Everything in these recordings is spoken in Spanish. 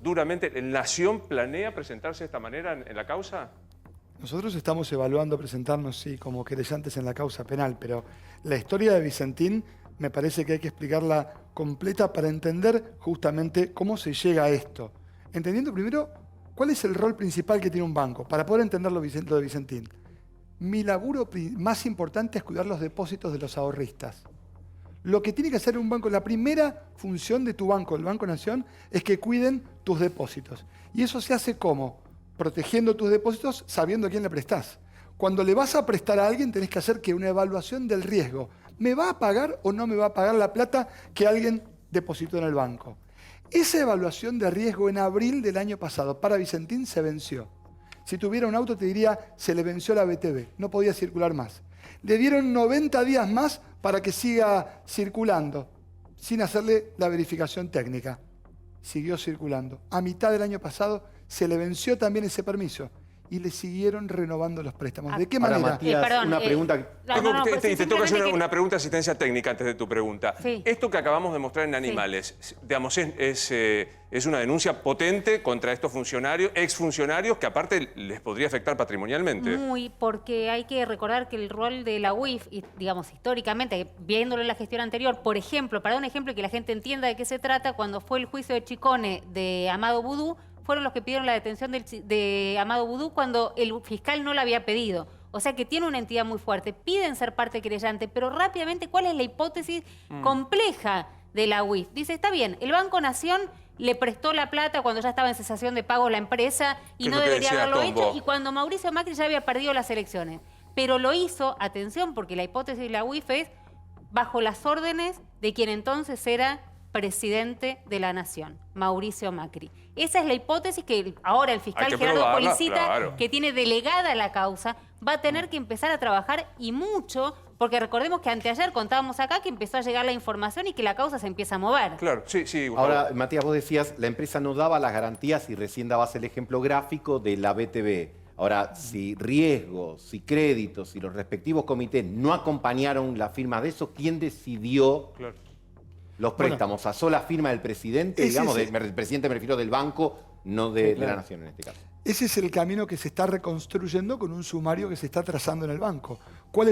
duramente. ¿La Nación planea presentarse de esta manera en la causa? Nosotros estamos evaluando presentarnos, sí, como querellantes en la causa penal, pero la historia de Vicentín me parece que hay que explicarla completa para entender justamente cómo se llega a esto. Entendiendo primero cuál es el rol principal que tiene un banco, para poder entender lo de Vicentín. Mi laburo más importante es cuidar los depósitos de los ahorristas. Lo que tiene que hacer un banco, la primera función de tu banco, el Banco Nación, es que cuiden tus depósitos. Y eso se hace ¿cómo? Protegiendo tus depósitos sabiendo a quién le prestás. Cuando le vas a prestar a alguien tenés que hacer que una evaluación del riesgo. ¿Me va a pagar o no me va a pagar la plata que alguien depositó en el banco? Esa evaluación de riesgo en abril del año pasado para Vicentín se venció. Si tuviera un auto te diría, se le venció la BTV, no podía circular más. Le dieron 90 días más para que siga circulando, sin hacerle la verificación técnica. Siguió circulando. A mitad del año pasado se le venció también ese permiso y le siguieron renovando los préstamos. ¿De qué manera? Matías, perdón, una pregunta... Te tengo que hacer una pregunta de asistencia técnica antes de tu pregunta. Sí. Esto que acabamos de mostrar en Animales, digamos, es una denuncia potente contra estos funcionarios, exfuncionarios, que aparte les podría afectar patrimonialmente. Muy, porque hay que recordar que el rol de la UIF, y, digamos, históricamente, viéndolo en la gestión anterior, por ejemplo, para dar un ejemplo y que la gente entienda de qué se trata, cuando fue el juicio de Chicone de Amado Vudú, fueron los que pidieron la detención de Amado Vudú cuando el fiscal no la había pedido. O sea que tiene una entidad muy fuerte. Piden ser parte querellante, pero rápidamente, ¿cuál es la hipótesis compleja de la UIF? Dice, está bien, el Banco Nación le prestó la plata cuando ya estaba en cesación de pago la empresa y no debería haberlo hecho, y cuando Mauricio Macri ya había perdido las elecciones. Pero lo hizo, atención, porque la hipótesis de la UIF es bajo las órdenes de quien entonces era presidente de la Nación, Mauricio Macri. Esa es la hipótesis que ahora el fiscal Gerardo Policita, que tiene delegada la causa, va a tener que empezar a trabajar y mucho, porque recordemos que anteayer contábamos acá que empezó a llegar la información y que la causa se empieza a mover. Claro, sí, sí. Gustavo. Ahora, Matías, vos decías, la empresa no daba las garantías y recién dabas el ejemplo gráfico de la BTV. Ahora, si riesgos, si créditos, si los respectivos comités no acompañaron la firma de eso, ¿quién decidió los préstamos? ¿A sola firma del presidente? Digamos, del presidente me refiero del banco, no de la Nación en este caso. Ese es el camino que se está reconstruyendo con un sumario que se está trazando en el banco. ¿Cuál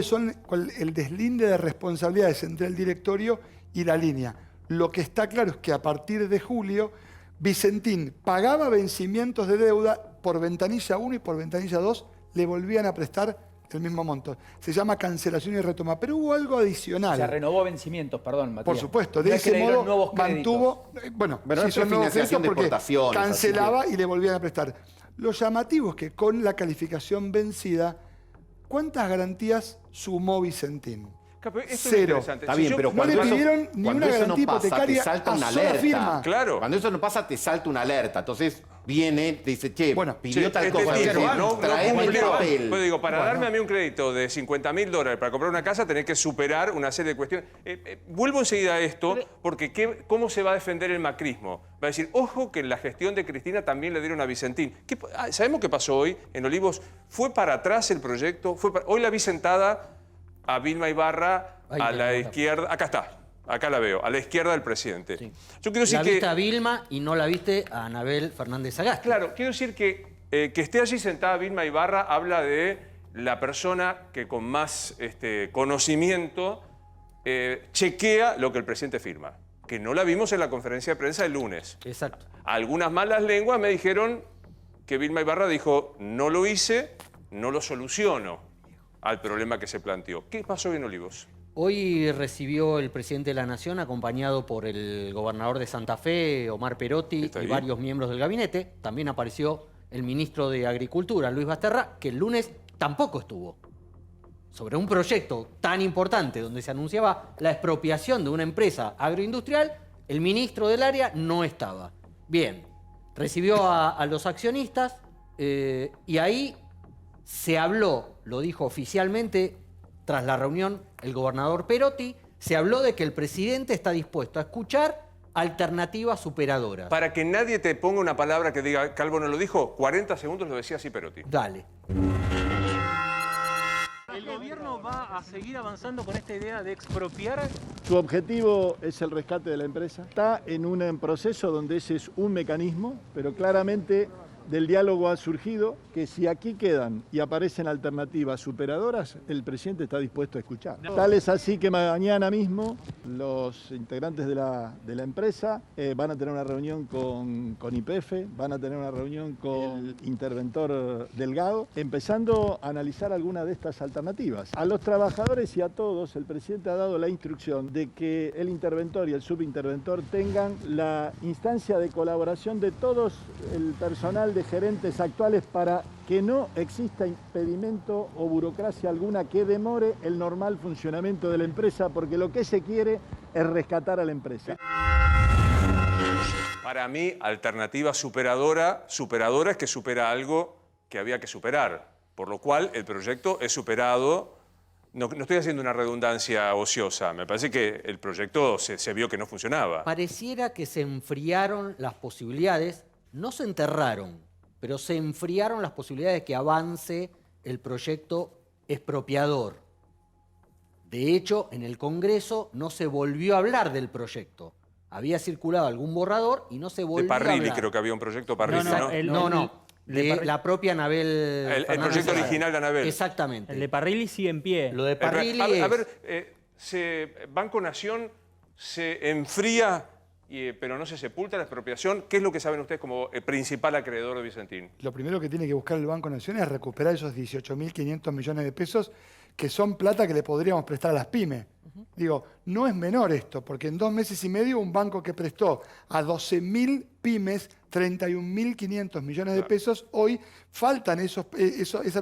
el deslinde de responsabilidades entre el directorio y la línea? Lo que está claro es que a partir de julio, Vicentín pagaba vencimientos de deuda por ventanilla 1 y por ventanilla 2, le volvían a prestar el mismo monto. Se llama cancelación y retoma. Pero hubo algo adicional. Se renovó vencimientos, perdón, Matías. Por supuesto, de ese modo mantuvo... Bueno, sí, son nuevos créditos porque cancelaba y le volvían a prestar. Lo llamativo es que con la calificación vencida, ¿cuántas garantías sumó Vicentín? Cero. Está bien, pero no le pidieron ni una garantía hipotecaria a sola firma. Claro. Cuando eso no pasa, te salta una alerta. Entonces viene, te dice, che, pidió tal cosa. Traeme el papel. Pues digo, para darme a mí un crédito de $50.000 para comprar una casa, tenés que superar una serie de cuestiones. Vuelvo enseguida a esto, porque ¿cómo se va a defender el macrismo? Va a decir, ojo que en la gestión de Cristina también le dieron a Vicentín. ¿Sabemos qué pasó hoy en Olivos? Fue para atrás el proyecto. Hoy la vi sentada a Vilma Ibarra a la izquierda. Acá está. Acá la veo, a la izquierda del presidente. Sí. Yo quiero decir la viste a Vilma y no la viste a Anabel Fernández Sagasti. Claro, quiero decir que esté allí sentada Vilma Ibarra habla de la persona que con más conocimiento chequea lo que el presidente firma. Que no la vimos en la conferencia de prensa el lunes. Exacto. Algunas malas lenguas me dijeron que Vilma Ibarra dijo, no lo hice, no lo soluciono al problema que se planteó. ¿Qué pasó en Olivos? Hoy recibió el presidente de la Nación, acompañado por el gobernador de Santa Fe, Omar Perotti, y varios miembros del gabinete. También apareció el ministro de Agricultura, Luis Basterra, que el lunes tampoco estuvo. Sobre un proyecto tan importante donde se anunciaba la expropiación de una empresa agroindustrial, el ministro del área no estaba. Bien, recibió a los accionistas y ahí se habló, lo dijo oficialmente tras la reunión el gobernador Perotti, se habló de que el presidente está dispuesto a escuchar alternativas superadoras. Para que nadie te ponga una palabra que diga, Calvo no lo dijo, 40 segundos lo decía así Perotti. Dale. ¿El gobierno va a seguir avanzando con esta idea de expropiar? Su objetivo es el rescate de la empresa. Está en un proceso donde ese es un mecanismo, pero claramente del diálogo ha surgido que si aquí quedan y aparecen alternativas superadoras, el presidente está dispuesto a escuchar. Tal es así que mañana mismo los integrantes de la empresa van a tener una reunión con YPF, van a tener una reunión con el interventor Delgado, empezando a analizar algunas de estas alternativas. A los trabajadores y a todos, el presidente ha dado la instrucción de que el interventor y el subinterventor tengan la instancia de colaboración de todos el personal de gerentes actuales para que no exista impedimento o burocracia alguna que demore el normal funcionamiento de la empresa, porque lo que se quiere es rescatar a la empresa. Para mí, alternativa superadora es que supera algo que había que superar, por lo cual el proyecto es superado. No estoy haciendo una redundancia ociosa, me parece que el proyecto se vio que no funcionaba. Pareciera que se enfriaron las posibilidades, no se enterraron, pero se enfriaron las posibilidades de que avance el proyecto expropiador. De hecho, en el Congreso no se volvió a hablar del proyecto. Había circulado algún borrador y no se volvió a hablar. De Parrilli, creo que había un proyecto Parrilli, ¿no? De la propia Anabel. El proyecto original de Anabel. Exactamente. El de Parrilli sigue en pie. Lo de Parrilli A ver, Banco Nación se enfría, pero no se sepulta la expropiación. ¿Qué es lo que saben ustedes como principal acreedor de Vicentín? Lo primero que tiene que buscar el Banco Nación es recuperar esos 18.500 millones de pesos que son plata que le podríamos prestar a las pymes. Digo, no es menor esto, porque en 2 meses y medio un banco que prestó a 12.000 pymes 31.500 millones de pesos, hoy faltan esa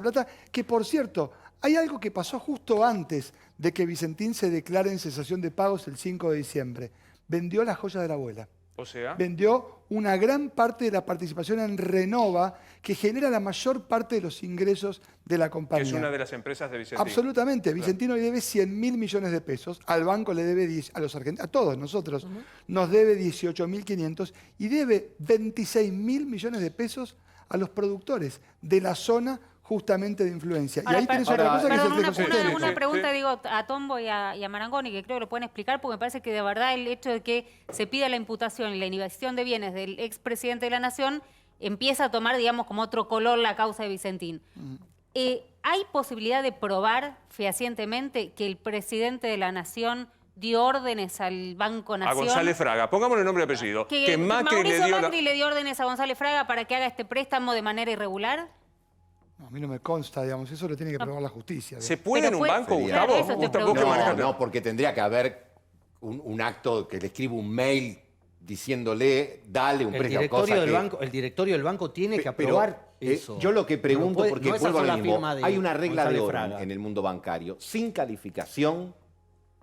plata, que por cierto, hay algo que pasó justo antes de que Vicentín se declare en cesación de pagos el 5 de diciembre. Vendió las joyas de la abuela. O sea, vendió una gran parte de la participación en Renova, que genera la mayor parte de los ingresos de la compañía. que es una de las empresas de Vicentín. Absolutamente. Vicentino hoy debe 100.000 millones de pesos, al banco le debe, a los argentinos, a todos nosotros, nos debe 18.500 y debe 26.000 millones de pesos a los productores de la zona justamente de influencia. Ahora, y ahí tenés otra cosa que es el flejo una pregunta, digo, a Tombo y a Marangoni, que creo que lo pueden explicar, porque me parece que de verdad el hecho de que se pida la imputación y la inhibición de bienes del expresidente de la Nación empieza a tomar, digamos, como otro color la causa de Vicentín. ¿Hay posibilidad de probar fehacientemente que el presidente de la Nación dio órdenes al Banco Nación? A González Fraga, pongámosle nombre y apellido. Que Macri Macri le dio órdenes a González Fraga para que haga este préstamo de manera irregular. No, a mí no me consta, digamos, eso lo tiene que probar la justicia. ¿Se puede en un banco, Claro, Gustavo? eso te pregunto. No, porque tendría que haber un acto que le escriba un mail diciéndole, dale un préstamo. El directorio del banco tiene que aprobar eso. Yo lo que pregunto, porque vuelvo a lo mismo, hay una regla de oro Fraga en el mundo bancario. Sin calificación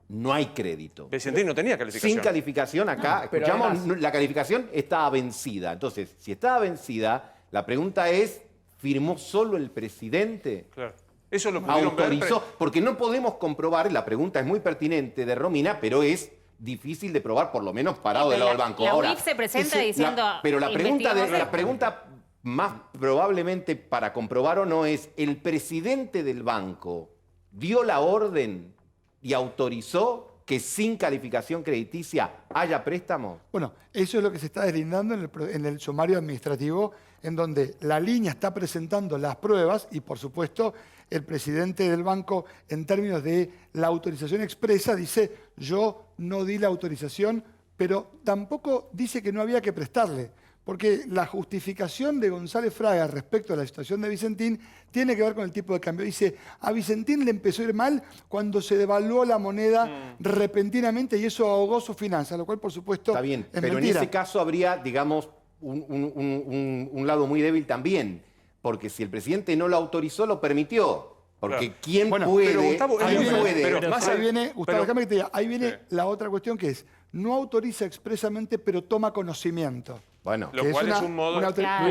no hay crédito. Vicentín no tenía calificación. Sin calificación acá, pero escuchamos, además, la calificación estaba vencida. Entonces, si estaba vencida, la pregunta es, ¿firmó solo el presidente? Claro. Eso lo pudieron ver. ¿Autorizó? Porque no podemos comprobar, la pregunta es muy pertinente de Romina, pero es difícil de probar, por lo menos parado del lado del banco. La Ahora, UIF se presenta diciendo... pero la investigamos pregunta más probablemente para comprobar o no es, ¿el presidente del banco dio la orden y autorizó que sin calificación crediticia haya préstamo? Bueno, eso es lo que se está deslindando en el sumario administrativo, en donde la línea está presentando las pruebas y, por supuesto, el presidente del banco, en términos de la autorización expresa, dice, yo no di la autorización, pero tampoco dice que no había que prestarle. Porque la justificación de González Fraga respecto a la situación de Vicentín tiene que ver con el tipo de cambio. Dice, a Vicentín le empezó a ir mal cuando se devaluó la moneda repentinamente y eso ahogó sus finanzas, lo cual, por supuesto, Está bien, es pero mentira. en ese caso habría, digamos, un lado muy débil también. Porque si el presidente no lo autorizó, lo permitió. Porque Claro. ¿quién Bueno, puede? pero Gustavo, Ahí ¿Quién viene, puede? pero más ahí viene, Gustavo, pero- déjame que te diga, ahí viene Sí. la otra cuestión que es, no autoriza expresamente, pero toma conocimiento. Bueno. Lo Que cual es un modo... una autor- Claro.